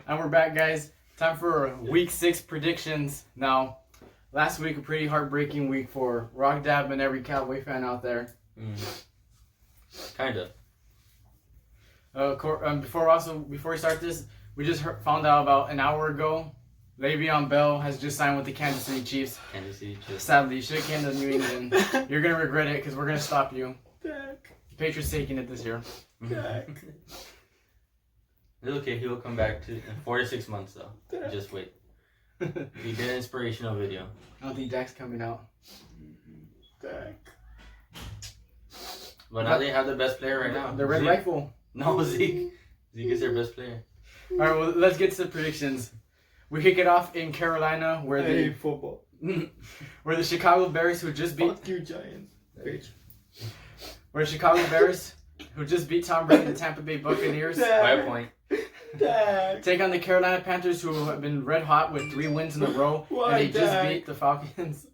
And we're back, guys. Time for week 6 predictions. Now, last week, a pretty heartbreaking week for Roc Dab and every Cowboy fan out there. Kind of. Before we start this, we just found out about an hour ago, Le'Veon Bell has just signed with the Kansas City Chiefs. Sadly, you should have came to New England. You're going to regret it because we're going to stop you. The Patriots taking it this year. It's okay, he will come back in 4 to 6 months though. Just wait. He did an inspirational video. I don't think Dak's coming out. But now they have the best player right now. The Red Rifle. No, Zeke. Zeke is their best player. Alright, well, let's get to the predictions. We kick it off in Carolina where where the Chicago Bears, who just beat... Fuck you, Giants. Where the Chicago Bears, who just beat Tom Brady, the Tampa Bay Buccaneers. By a point. Take on the Carolina Panthers, who have been red hot with 3 wins in a row. And they just beat the Falcons.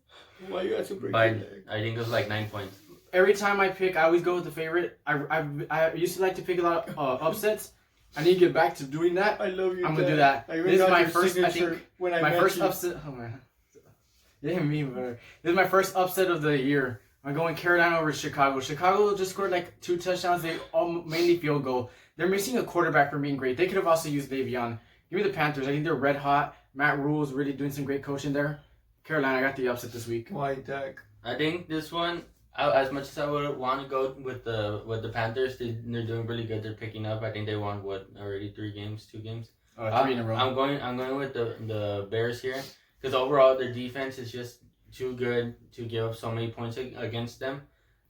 Why you got to break I think it was like 9 points. Every time I pick, I always go with the favorite. I used to like to pick a lot of upsets. I need to get back to doing that. I love you. I'm gonna do that. This is my first. I think my first you. upset. Oh man, yeah, me. But this is my first upset of the year. I'm going Carolina over Chicago. Chicago just scored like 2 touchdowns. They all mainly field goal. They're missing a quarterback from being great. They could have also used Le'Veon. Give me the Panthers. I think they're red hot. Matt Rule is really doing some great coaching there. Carolina, I got the upset this week. Why, Dak? I think this one, as much as I would want to go with the Panthers, they're doing really good. They're picking up. I think they won already 2 games. 3 in a row. I'm going with the Bears here because overall their defense is just too good to give up so many points against them.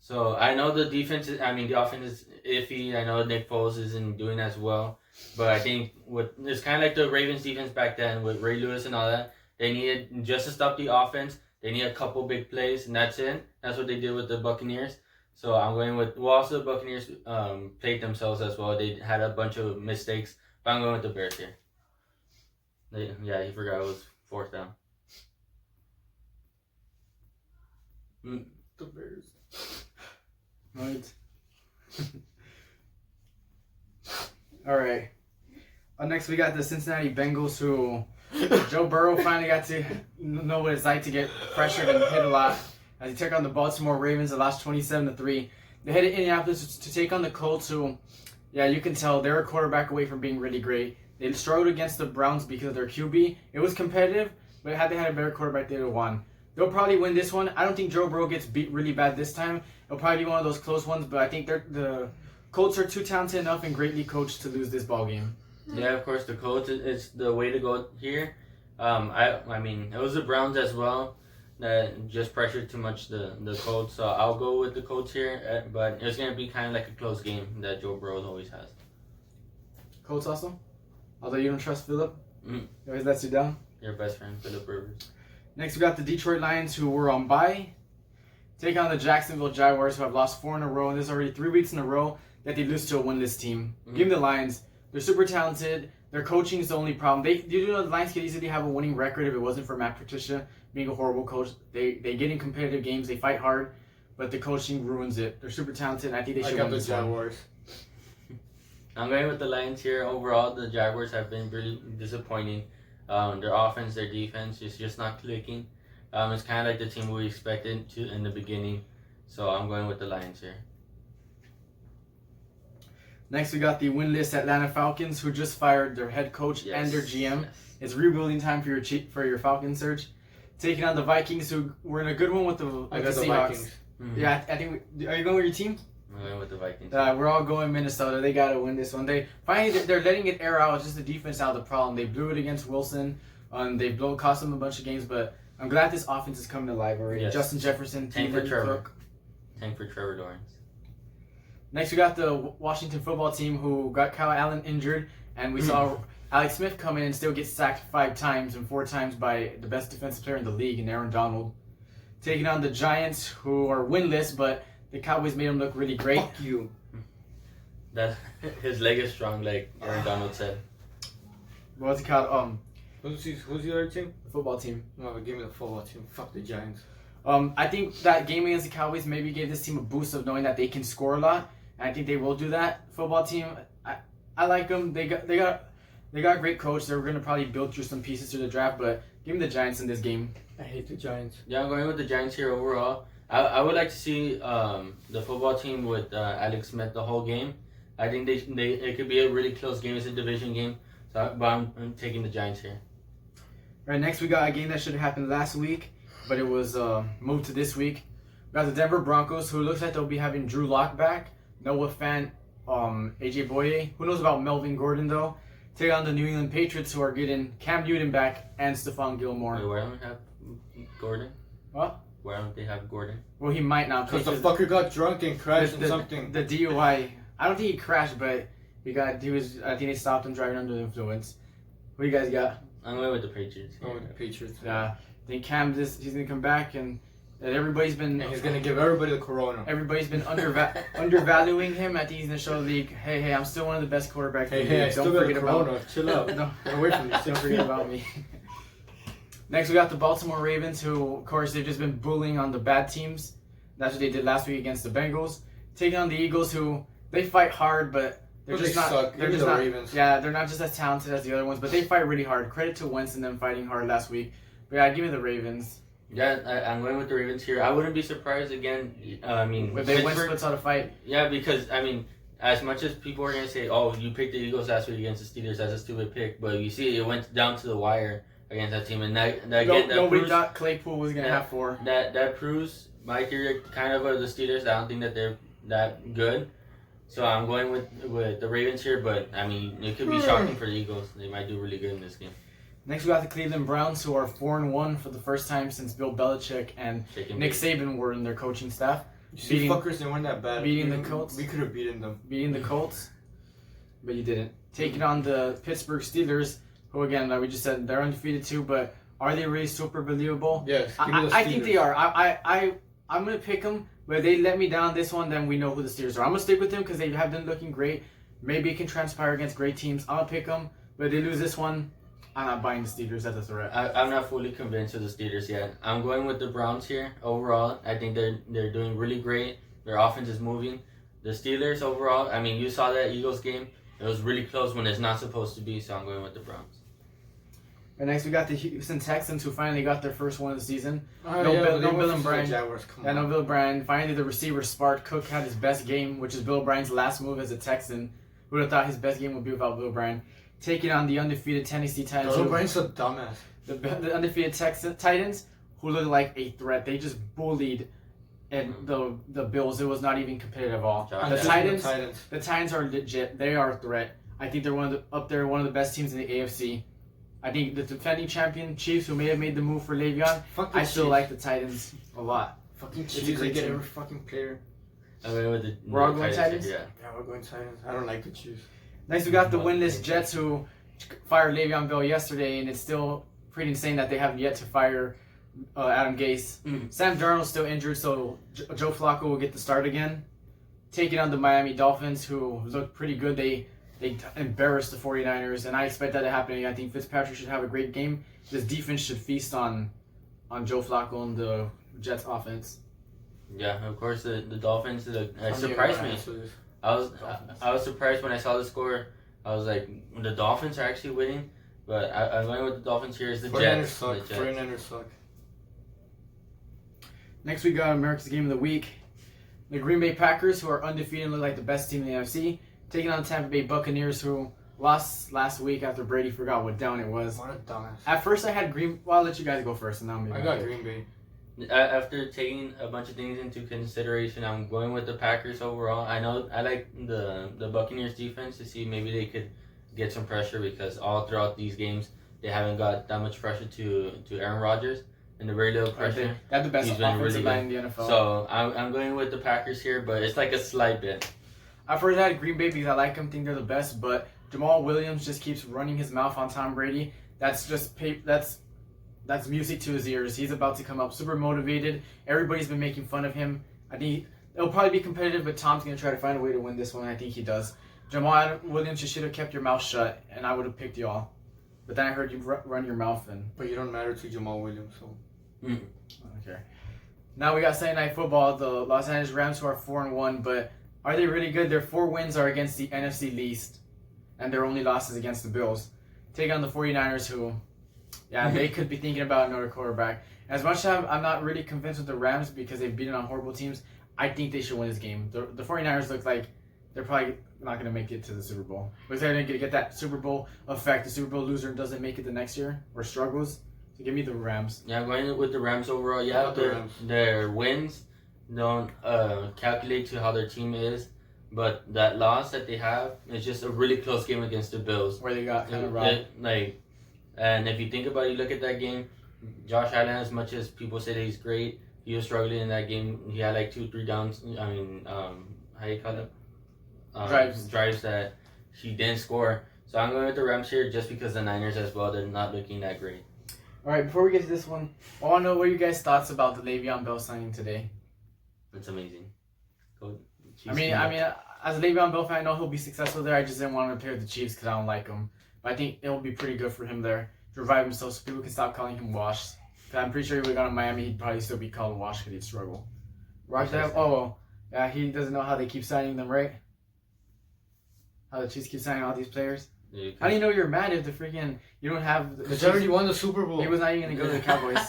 So I know the offense is iffy. I know Nick Foles isn't doing as well, but I think it's kind of like the Ravens defense back then with Ray Lewis and all that. They needed just to stop the offense. They need a couple big plays, and that's it. That's what they did with the Buccaneers. So I'm going with... Well, also the Buccaneers played themselves as well. They had a bunch of mistakes, but I'm going with the Bears here. He forgot it was 4th down. The Bears. Right. Alright. Next we got the Cincinnati Bengals, who... Joe Burrow finally got to know what it's like to get pressured and hit a lot as he took on the Baltimore Ravens. They lost 27-3. They headed Indianapolis to take on the Colts, who, yeah, you can tell they're a quarterback away from being really great. They struggled against the Browns because of their QB. It was competitive, but had they had a better quarterback, they would have won. They'll probably win this one. I don't think Joe Burrow gets beat really bad this time. It'll probably be one of those close ones, but I think the Colts are too talented enough and greatly coached to lose this ball game. Yeah, of course, the Colts is the way to go here. I mean, it was the Browns as well that just pressured too much the Colts. So I'll go with the Colts here, but it's going to be kind of like a close game that Joe Burrow always has. Colts also? Although you don't trust Phillip? He always lets you down? Your best friend, Phillip Rivers. Next, we got the Detroit Lions, who were on bye. Take on the Jacksonville Jaguars, who have lost 4 in a row. And this is already 3 weeks in a row that they lose to a winless team. Give me the Lions. They're super talented. Their coaching is the only problem. You know the Lions could easily have a winning record if it wasn't for Matt Patricia being a horrible coach. They get in competitive games. They fight hard, but the coaching ruins it. They're super talented, and I think they should win this one. Jaguars. I'm going with the Lions here. Overall, the Jaguars have been really disappointing. Their offense, their defense is just not clicking. It's kind of like the team we expected to in the beginning. So I'm going with the Lions here. Next, we got the winless Atlanta Falcons, who just fired their head coach and their GM. It's rebuilding time for your Falcons search. Taking on the Vikings, who were in a good one with the Seahawks. Vikings. Yeah, I think. Are you going with your team? I'm going with the Vikings. We're all going Minnesota. They gotta win this one. They're letting it air out. It's just the defense out of the problem. They blew it against Wilson. They cost them a bunch of games, but I'm glad this offense is coming alive already. Yes. Justin Jefferson, Tank for Trevor. Cook. Tank for Trevor Lawrence. Next, we got the Washington football team, who got Kyle Allen injured, and we saw Alex Smith come in and still get sacked 5 times and 4 times by the best defensive player in the league, in Aaron Donald. Taking on the Giants, who are winless, but the Cowboys made them look really great. Fuck you. His leg is strong, like Aaron Donald said. What's it called? Who's the other team? The football team. No, give me the football team. Fuck the Giants. I think that game against the Cowboys maybe gave this team a boost of knowing that they can score a lot. And I think they will do that. Football team, I like them. They got They got a great coach. They're going to probably build through some pieces through the draft, but give me the Giants in this game. I hate the Giants. Yeah, I'm going with the Giants here overall. I would like to see the football team with Alex Smith the whole game. I think it could be a really close game. It's a division game, but I'm taking the Giants here. All right, next we got a game that should have happened last week, but it was moved to this week. We got the Denver Broncos, who looks like they'll be having Drew Lock back, Noah Fant, AJ Boye. Who knows about Melvin Gordon though? Take on the New England Patriots, who are getting Cam Newton back and Stephon Gilmore. Wait, why don't we have Gordon? What? Why don't they have Gordon? Well, he might not. Because the fucker got drunk and crashed in something. The DUI. I don't think he crashed, but I think they stopped him driving under the influence. What do you guys got? I'm going with the Patriots. Oh, with the Patriots. Yeah. I think Cam, he's gonna come back, and everybody's been. And he's gonna give everybody the corona. Everybody's been undervaluing him. I think he's gonna show the league, hey, I'm still one of the best quarterbacks. in the league. I still got the corona. Chill out. No, Get away from me. don't forget about me. Next, we got the Baltimore Ravens, who, of course, they've just been bullying on the bad teams. That's what they did last week against the Bengals. Taking on the Eagles, who they fight hard, but they're just not. Suck. They're Give me just the not. Ravens. Yeah, they're not just as talented as the other ones, but they fight really hard. Credit to Wentz and them fighting hard last week. But yeah, give me the Ravens. Yeah, I'm going with the Ravens here. I wouldn't be surprised again. If they Wentz puts out a fight. Yeah, because as much as people are gonna say, "Oh, you picked the Eagles last week against the Steelers," that's a stupid pick. But you see, it went down to the wire against that team, and Nobody thought Claypool was gonna have 4. That proves my theory kind of the Steelers. I don't think that they're that good. So I'm going with the Ravens here, but it could be shocking for the Eagles. They might do really good in this game. Next, we got the Cleveland Browns, who are 4-1 for the first time since Bill Belichick and Nick Saban were in their coaching staff. You see, fuckers, they weren't that bad. Beating the Colts. We could have beaten them. Beating the Colts, but you didn't. Taking on the Pittsburgh Steelers, who again, like we just said, they're undefeated too, but are they really super believable? Yes. I think they are. I'm gonna pick them, but if they let me down this one, then we know who the Steelers are. I'm gonna stick with them because they have been looking great. Maybe it can transpire against great teams. I'm gonna pick them, but if they lose this one, I'm not buying the Steelers as a threat. I'm not fully convinced of the Steelers yet. I'm going with the Browns here overall. I think they're doing really great. Their offense is moving. The Steelers overall, you saw that Eagles game. It was really close when it's not supposed to be, so I'm going with the Browns. And next we got the Houston Texans, who finally got their first one of the season. No Bill and Brian. No Bill Bryan. Finally, the receiver Spark Cook had his best game, which is Bill Bryan's last move as a Texan. Who would have thought his best game would be without Bill Bryan? Taking on the undefeated Tennessee Titans. Bill Bryan's a dumbass. The undefeated Titans, who looked like a threat. They just bullied the Bills. It was not even competitive at all. The Titans are legit. They are a threat. I think they're one of the best teams in the AFC. I think the defending champion Chiefs, who may have made the move for Le'Veon, I still like the Titans a lot. Fucking Chiefs, they get every fucking player. I'm going with the We're all going Titans? Yeah, we're going Titans. I don't like the Chiefs. Next, we got the winless Jets, who fired Le'Veon Bell yesterday, and it's still pretty insane that they haven't yet to fire Adam Gase. Sam Darnold's still injured, so Joe Flacco will get the start again. Taking on the Miami Dolphins, who looked pretty good. They embarrassed the 49ers, and I expect that to happen. I think Fitzpatrick should have a great game. This defense should feast on Joe Flacco and the Jets offense. Yeah, of course the Dolphins surprised me. I was surprised when I saw the score. I was like, the Dolphins are actually winning, but I'm going with the Dolphins here. Is the Jets. 49ers suck. Next, we got America's Game of the Week. The Green Bay Packers, who are undefeated and look like the best team in the NFC, taking on the Tampa Bay Buccaneers, who lost last week after Brady forgot what down it was. What a dumbass. At first, I had Well, I'll let you guys go first, and then I got Green Bay. After taking a bunch of things into consideration, I'm going with the Packers overall. I know I like the Buccaneers defense to see maybe they could get some pressure because all throughout these games they haven't got that much pressure to Aaron Rodgers and the very little pressure. They have the best offensive line in the NFL. So I'm going with the Packers here, but it's like a slight bit. I've heard that Green Bay because I like them, think they're the best, but Jamal Williams just keeps running his mouth on Tom Brady. That's music to his ears. He's about to come up super motivated. Everybody's been making fun of him. I think it'll probably be competitive, but Tom's going to try to find a way to win this one. I think he does. Jamal Williams, you should have kept your mouth shut, and I would have picked y'all. But then I heard you run your mouth. But you don't matter to Jamal Williams, so. Okay. Now we got Sunday Night Football. The Los Angeles Rams, who are 4-1, but are they really good? Their 4 wins are against the NFC least, and their only losses against the Bills. take on the 49ers, who, they could be thinking about another quarterback. As much as I'm not really convinced with the Rams because they've beaten on horrible teams, I think they should win this game. The 49ers look like they're probably not going to make it to the Super Bowl. Looks like they're going to get that Super Bowl effect. The Super Bowl loser doesn't make it the next year or struggles. So give me the Rams. Yeah, going with the Rams overall. Yeah, their wins don't calculate to how their team is. But that loss that they have is just a really close game against the Bills. Where they got kind of robbed. And if you think about it, you look at that game, Josh Allen, as much as people say that he's great, he was struggling in that game. He had like 2-3 downs. I mean, how you call it? Drives that he didn't score. So I'm going with the Rams here just because the Niners as well, they're not looking that great. All right, before we get to this one, I want to know what you guys' thoughts about the Le'Veon Bell signing today. It's amazing. I mean, as a Le'Veon Bell fan, I know he'll be successful there. I just didn't want to pair with the Chiefs because I don't like him. But I think it will be pretty good for him there to revive himself so people can stop calling him Wash. Because I'm pretty sure if we got to Miami, he'd probably still be called Wash because he'd struggle. Roc Dab, yeah, he doesn't know how they keep signing them, right? How the Chiefs keep signing all these players. Yeah, how do you know you're mad if the freaking you don't have the Chiefs already won the Super Bowl? He was not even gonna go to the Cowboys.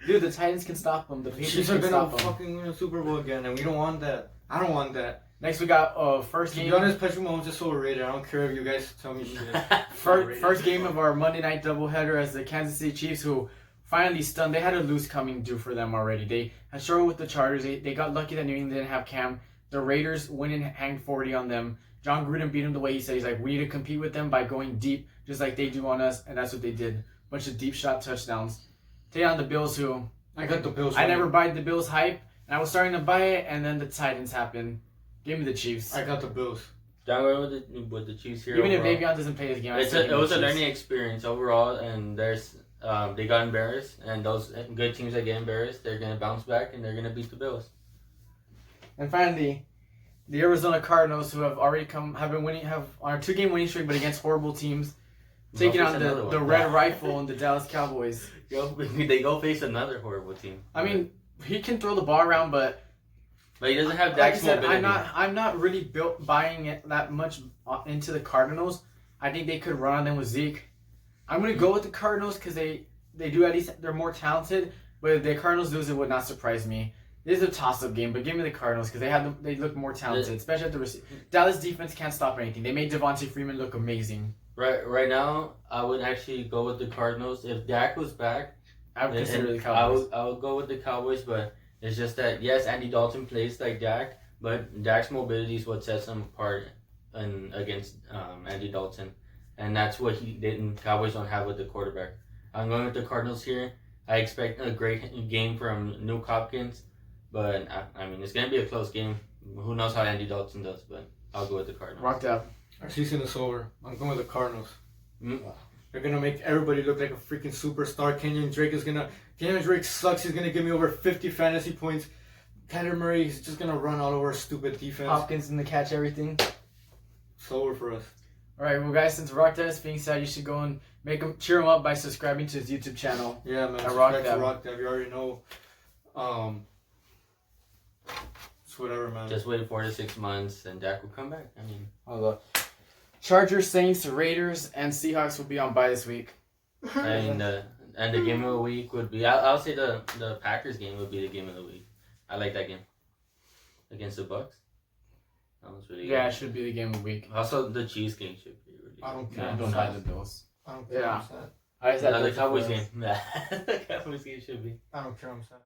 Dude, the Titans can stop them. The Patriots can stop them. Fucking win a Super Bowl again, and we don't want that. I don't want that. Next we got first game. To be honest, Patrick Mahomes is so overrated. I don't care if you guys tell me shit. First game of our Monday night doubleheader as the Kansas City Chiefs, who finally stunned. They had a lose coming due for them already. They had struggled with the Chargers. They got lucky that New England didn't have Cam. The Raiders went and hanged 40 on them. John Gruden beat him the way he said. He's like, we need to compete with them by going deep, just like they do on us, and that's what they did. Bunch of deep shot touchdowns. Take on the Bills, who I got the Bills. I never buy the Bills hype, and I was starting to buy it, and then the Titans happened. Give me the Chiefs. I got the Bills. Down with the Chiefs here. Even overall. if Le'Veon doesn't play this game, it was a learning experience overall, and they got embarrassed, and those good teams that get embarrassed, they're gonna bounce back and they're gonna beat the Bills. And finally, the Arizona Cardinals, who have already have on a 2-game winning streak, but against horrible teams, taking on the Red Rifle and the Dallas Cowboys. They go face another horrible team. I mean, he can throw the ball around, but he doesn't have that mobility. I'm not really buying it that much into the Cardinals. I think they could run on them with Zeke. I'm gonna go with the Cardinals because they do, at least they're more talented. But if the Cardinals lose, it would not surprise me. This is a toss-up game, but give me the Cardinals because they look more talented, especially at the receiver. Dallas defense can't stop anything. They made Devontae Freeman look amazing. Right now, I would actually go with the Cardinals. If Dak was back, I would consider the Cowboys. I would go with the Cowboys, but it's just that, yes, Andy Dalton plays like Dak, but Dak's mobility is what sets him apart against Andy Dalton. And that's what Cowboys don't have with the quarterback. I'm going with the Cardinals here. I expect a great game from Nuke Hopkins, but I mean, it's going to be a close game. Who knows how Andy Dalton does, but I'll go with the Cardinals. Roc Dab. Our season is over. I'm going with the Cardinals. Mm-hmm. They're going to make everybody look like a freaking superstar. Kenyon Drake sucks. He's going to give me over 50 fantasy points. Kyler Murray is just going to run all over a stupid defense. Hopkins in the catch everything. It's over for us. All right, well, guys, since Roc Dab is being sad, you should go and cheer him up by subscribing to his YouTube channel. Yeah, man. Roc Dab. Roc Dab. You already know. It's whatever, man. Just wait 4 to 6 months, and Dak will come back. I mean, the Chargers, Saints, Raiders, and Seahawks will be on bye this week. and the game of the week would be. I'll say the Packers game would be the game of the week. I like that game against the Bucks. That was really good. Yeah, it should be the game of the week. Also, the Chiefs game should be really good. I don't care. Yeah, don't buy the Bills. I don't care. Yeah. I'm sad. The Cowboys game. Yeah, the Cowboys game should be. I don't care. I'm sad.